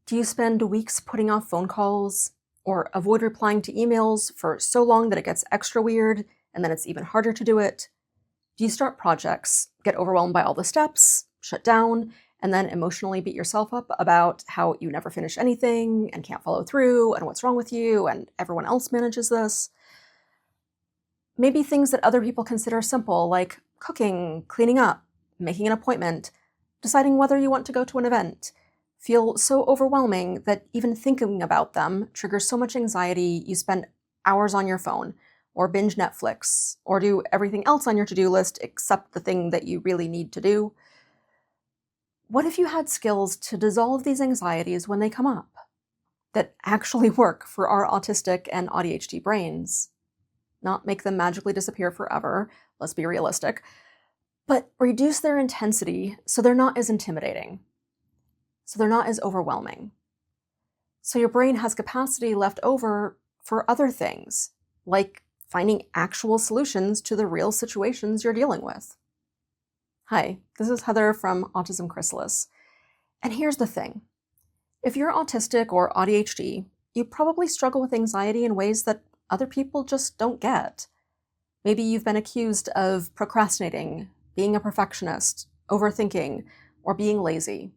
Do you spend weeks putting off phone calls or avoid replying to emails for so long that it gets extra weird and then it's even harder to do it? Do you start projects, get overwhelmed by all the steps, shut down, and then emotionally beat yourself up about how you never finish anything and can't follow through and what's wrong with you and everyone else manages this? Maybe things that other people consider simple, like cooking, cleaning up, making an appointment, deciding whether you want to go to an event, feel so overwhelming that even thinking about them triggers so much anxiety you spend hours on your phone, or binge Netflix, or do everything else on your to-do list except the thing that you really need to do. What if you had skills to dissolve these anxieties when they come up, that actually work for our autistic and ADHD brains? Not make them magically disappear forever, let's be realistic, but reduce their intensity so they're not as intimidating, so they're not as overwhelming. So your brain has capacity left over for other things, like finding actual solutions to the real situations you're dealing with. Hi, this is Heather from Autism Chrysalis. And here's the thing. If you're autistic or ADHD, you probably struggle with anxiety in ways that other people just don't get. Maybe you've been accused of procrastinating, being a perfectionist, overthinking, or being lazy.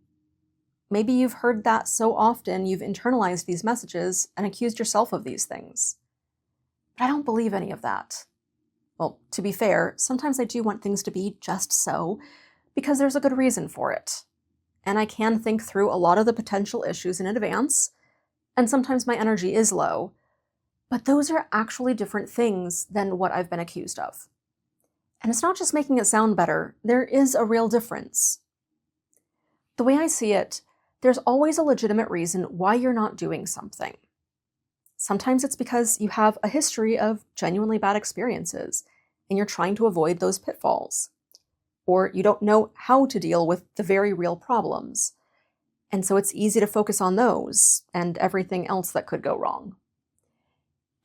Maybe you've heard that so often you've internalized these messages and accused yourself of these things. But I don't believe any of that. Well, to be fair, sometimes I do want things to be just so, because there's a good reason for it. And I can think through a lot of the potential issues in advance, and sometimes my energy is low. But those are actually different things than what I've been accused of. And it's not just making it sound better, there is a real difference. The way I see it, there's always a legitimate reason why you're not doing something. Sometimes it's because you have a history of genuinely bad experiences, and you're trying to avoid those pitfalls. Or you don't know how to deal with the very real problems. And so it's easy to focus on those and everything else that could go wrong.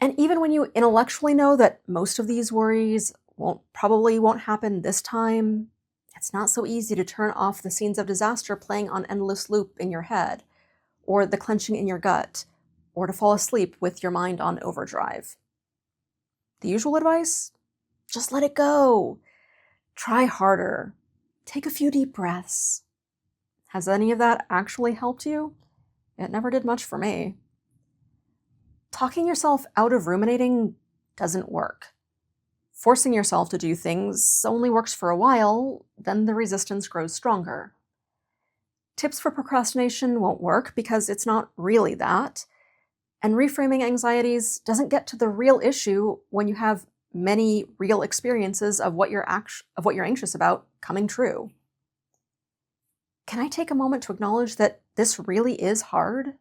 And even when you intellectually know that most of these worries probably won't happen this time, it's not so easy to turn off the scenes of disaster playing on endless loop in your head, or the clenching in your gut, or to fall asleep with your mind on overdrive. The usual advice? Just let it go. Try harder. Take a few deep breaths. Has any of that actually helped you? It never did much for me. Talking yourself out of ruminating doesn't work. Forcing yourself to do things only works for a while, then the resistance grows stronger. Tips for procrastination won't work because it's not really that. And reframing anxieties doesn't get to the real issue when you have many real experiences of what you're anxious about coming true. Can I take a moment to acknowledge that this really is hard?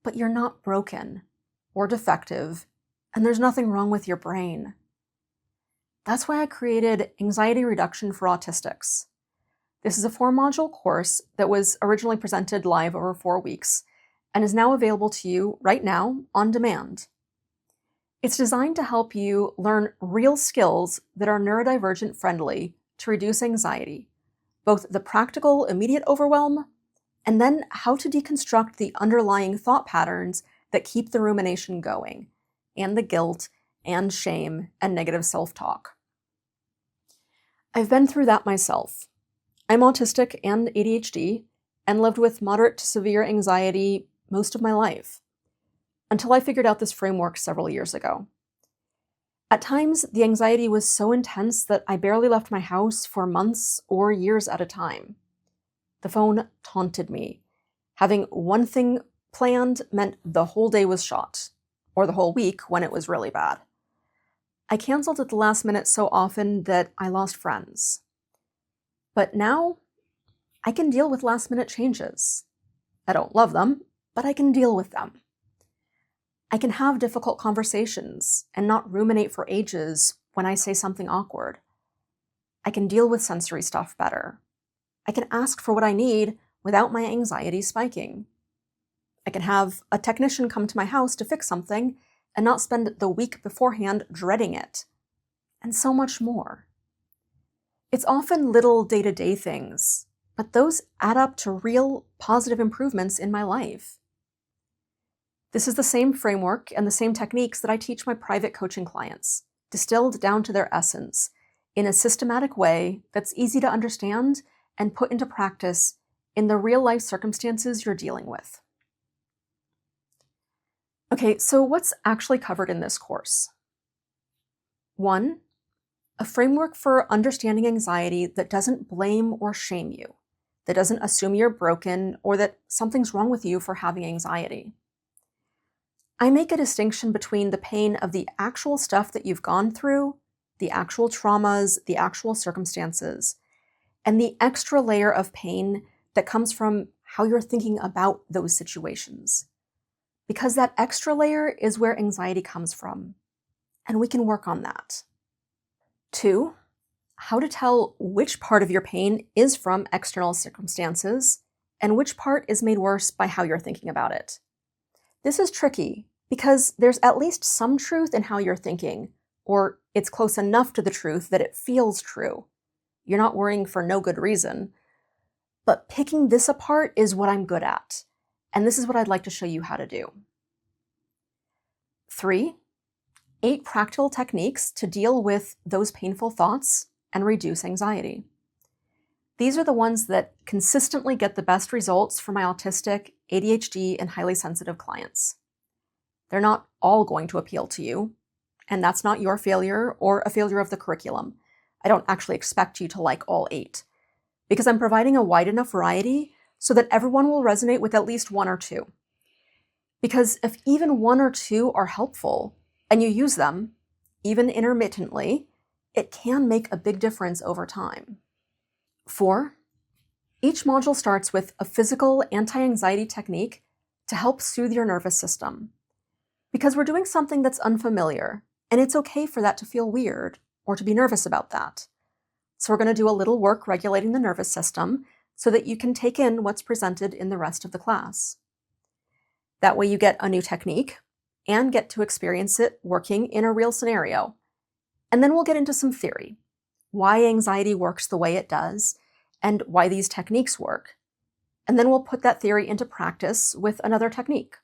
But you're not broken or defective, and there's nothing wrong with your brain. That's why I created Anxiety Reduction for Autistics. This is a 4-module course that was originally presented live over 4 weeks and is now available to you right now on demand. It's designed to help you learn real skills that are neurodivergent friendly to reduce anxiety, both the practical, immediate overwhelm, and then how to deconstruct the underlying thought patterns that keep the rumination going, and the guilt and shame and negative self-talk. I've been through that myself. I'm autistic and ADHD and lived with moderate to severe anxiety most of my life, until I figured out this framework several years ago. At times, the anxiety was so intense that I barely left my house for months or years at a time. The phone taunted me. Having one thing planned meant the whole day was shot, or the whole week when it was really bad. I canceled at the last minute so often that I lost friends. But now, I can deal with last-minute changes. I don't love them, but I can deal with them. I can have difficult conversations and not ruminate for ages when I say something awkward. I can deal with sensory stuff better. I can ask for what I need without my anxiety spiking. I can have a technician come to my house to fix something and not spend the week beforehand dreading it, and so much more. It's often little day-to-day things, but those add up to real positive improvements in my life. This is the same framework and the same techniques that I teach my private coaching clients, distilled down to their essence, in a systematic way that's easy to understand and put into practice in the real-life circumstances you're dealing with. Okay, so what's actually covered in this course? 1, a framework for understanding anxiety that doesn't blame or shame you, that doesn't assume you're broken or that something's wrong with you for having anxiety. I make a distinction between the pain of the actual stuff that you've gone through, the actual traumas, the actual circumstances, and the extra layer of pain that comes from how you're thinking about those situations. Because that extra layer is where anxiety comes from, and we can work on that. 2, how to tell which part of your pain is from external circumstances and which part is made worse by how you're thinking about it. This is tricky because there's at least some truth in how you're thinking, or it's close enough to the truth that it feels true. You're not worrying for no good reason. But picking this apart is what I'm good at, and this is what I'd like to show you how to do. 3, 8 practical techniques to deal with those painful thoughts and reduce anxiety. These are the ones that consistently get the best results for my autistic, ADHD, and highly sensitive clients. They're not all going to appeal to you, and that's not your failure or a failure of the curriculum. I don't actually expect you to like all 8, because I'm providing a wide enough variety so that everyone will resonate with at least 1 or 2. Because if even 1 or 2 are helpful, and you use them, even intermittently, it can make a big difference over time. 4, each module starts with a physical anti-anxiety technique to help soothe your nervous system. Because we're doing something that's unfamiliar, and it's okay for that to feel weird or to be nervous about that. So we're going to do a little work regulating the nervous system so that you can take in what's presented in the rest of the class. That way you get a new technique and get to experience it working in a real scenario. And then we'll get into some theory, why anxiety works the way it does, and why these techniques work. And then we'll put that theory into practice with another technique.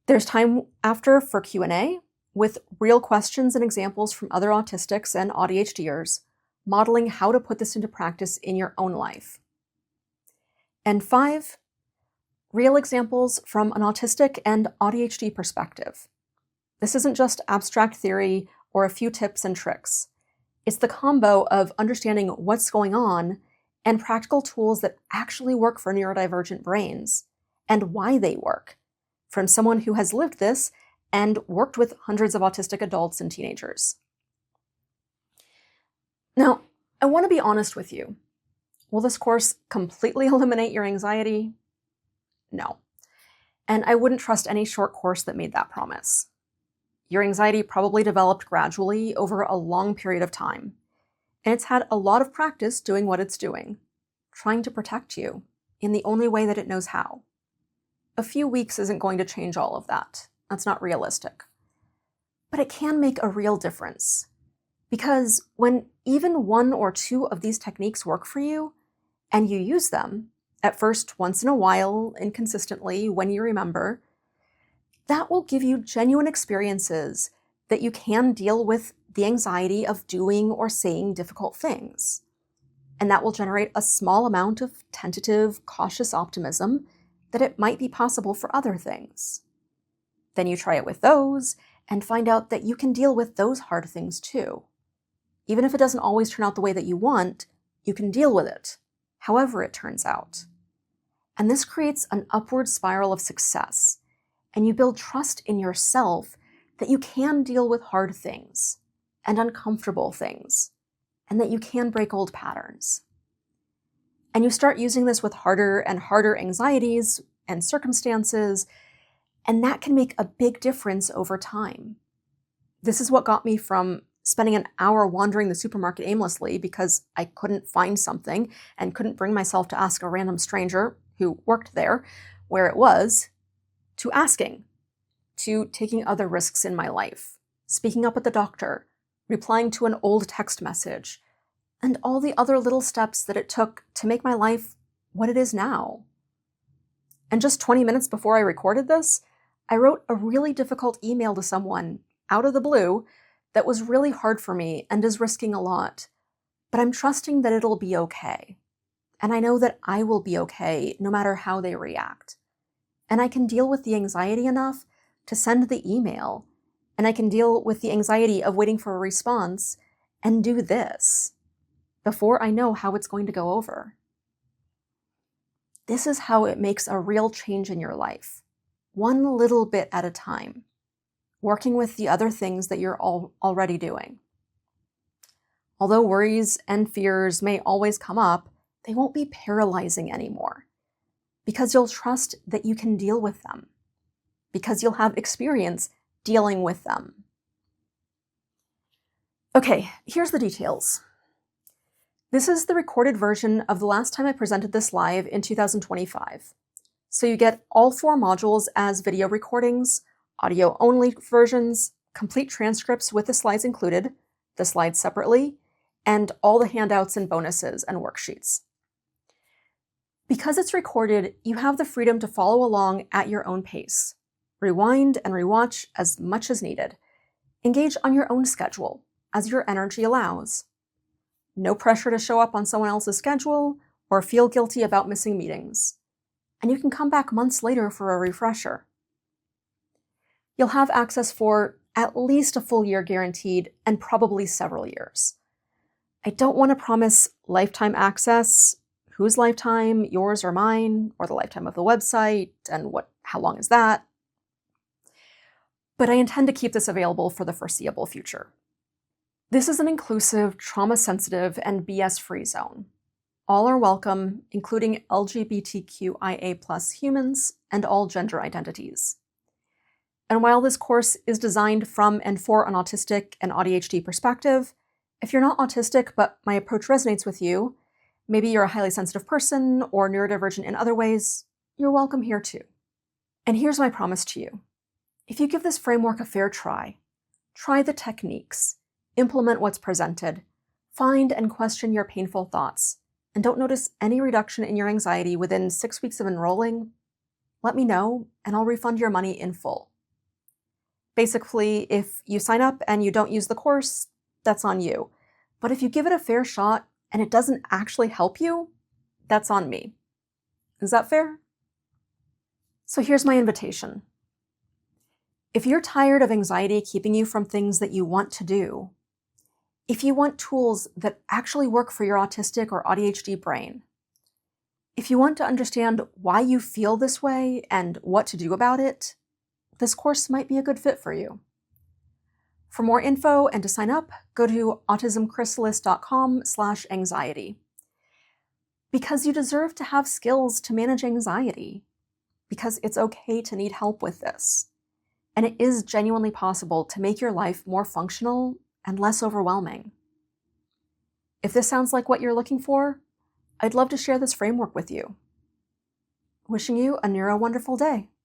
There's time after for Q&A with real questions and examples from other autistics and ADHDers, modeling how to put this into practice in your own life. And 5, real examples from an autistic and ADHD perspective. This isn't just abstract theory or a few tips and tricks. It's the combo of understanding what's going on and practical tools that actually work for neurodivergent brains and why they work, from someone who has lived this and worked with hundreds of autistic adults and teenagers. Now, I want to be honest with you. Will this course completely eliminate your anxiety? No. And I wouldn't trust any short course that made that promise. Your anxiety probably developed gradually over a long period of time, and it's had a lot of practice doing what it's doing, trying to protect you in the only way that it knows how. A few weeks isn't going to change all of that. That's not realistic. But it can make a real difference, because when even 1 or 2 of these techniques work for you, and you use them, at first once in a while, inconsistently, when you remember, that will give you genuine experiences that you can deal with the anxiety of doing or saying difficult things. And that will generate a small amount of tentative, cautious optimism that it might be possible for other things. Then you try it with those and find out that you can deal with those hard things too. Even if it doesn't always turn out the way that you want, you can deal with it, however it turns out. And this creates an upward spiral of success, and you build trust in yourself that you can deal with hard things and uncomfortable things, and that you can break old patterns. And you start using this with harder and harder anxieties and circumstances, and that can make a big difference over time. This is what got me from spending an hour wandering the supermarket aimlessly because I couldn't find something and couldn't bring myself to ask a random stranger who worked there where it was, to asking, to taking other risks in my life, speaking up at the doctor, replying to an old text message, and all the other little steps that it took to make my life what it is now. And just 20 minutes before I recorded this, I wrote a really difficult email to someone out of the blue that was really hard for me and is risking a lot. But I'm trusting that it'll be okay. And I know that I will be okay no matter how they react. And I can deal with the anxiety enough to send the email. And I can deal with the anxiety of waiting for a response and do this before I know how it's going to go over. This is how it makes a real change in your life, one little bit at a time, working with the other things that you're already doing. Although worries and fears may always come up, they won't be paralyzing anymore because you'll trust that you can deal with them, because you'll have experience dealing with them. Okay, here's the details. This is the recorded version of the last time I presented this live in 2025. So you get all 4 modules as video recordings, audio-only versions, complete transcripts with the slides included, the slides separately, and all the handouts and bonuses and worksheets. Because it's recorded, you have the freedom to follow along at your own pace. Rewind and rewatch as much as needed. Engage on your own schedule, as your energy allows. No pressure to show up on someone else's schedule or feel guilty about missing meetings. And you can come back months later for a refresher. You'll have access for at least a full year guaranteed and probably several years. I don't want to promise lifetime access. Whose lifetime, yours or mine, or the lifetime of the website, and how long is that? But I intend to keep this available for the foreseeable future. This is an inclusive, trauma-sensitive, and BS-free zone. All are welcome, including LGBTQIA+ humans and all gender identities. And while this course is designed from and for an autistic and AuDHD perspective, if you're not autistic but my approach resonates with you, maybe you're a highly sensitive person or neurodivergent in other ways, you're welcome here too. And here's my promise to you. If you give this framework a fair try the techniques, implement what's presented, find and question your painful thoughts, and don't notice any reduction in your anxiety within 6 weeks of enrolling, let me know and I'll refund your money in full. Basically, if you sign up and you don't use the course, that's on you. But if you give it a fair shot and it doesn't actually help you, that's on me. Is that fair? So here's my invitation. If you're tired of anxiety keeping you from things that you want to do, if you want tools that actually work for your autistic or ADHD brain, if you want to understand why you feel this way and what to do about it, this course might be a good fit for you. For more info and to sign up, go to autismchrysalis.com/anxiety. Because you deserve to have skills to manage anxiety. Because it's okay to need help with this. And it is genuinely possible to make your life more functional and less overwhelming. If this sounds like what you're looking for, I'd love to share this framework with you. Wishing you a neuro-wonderful day.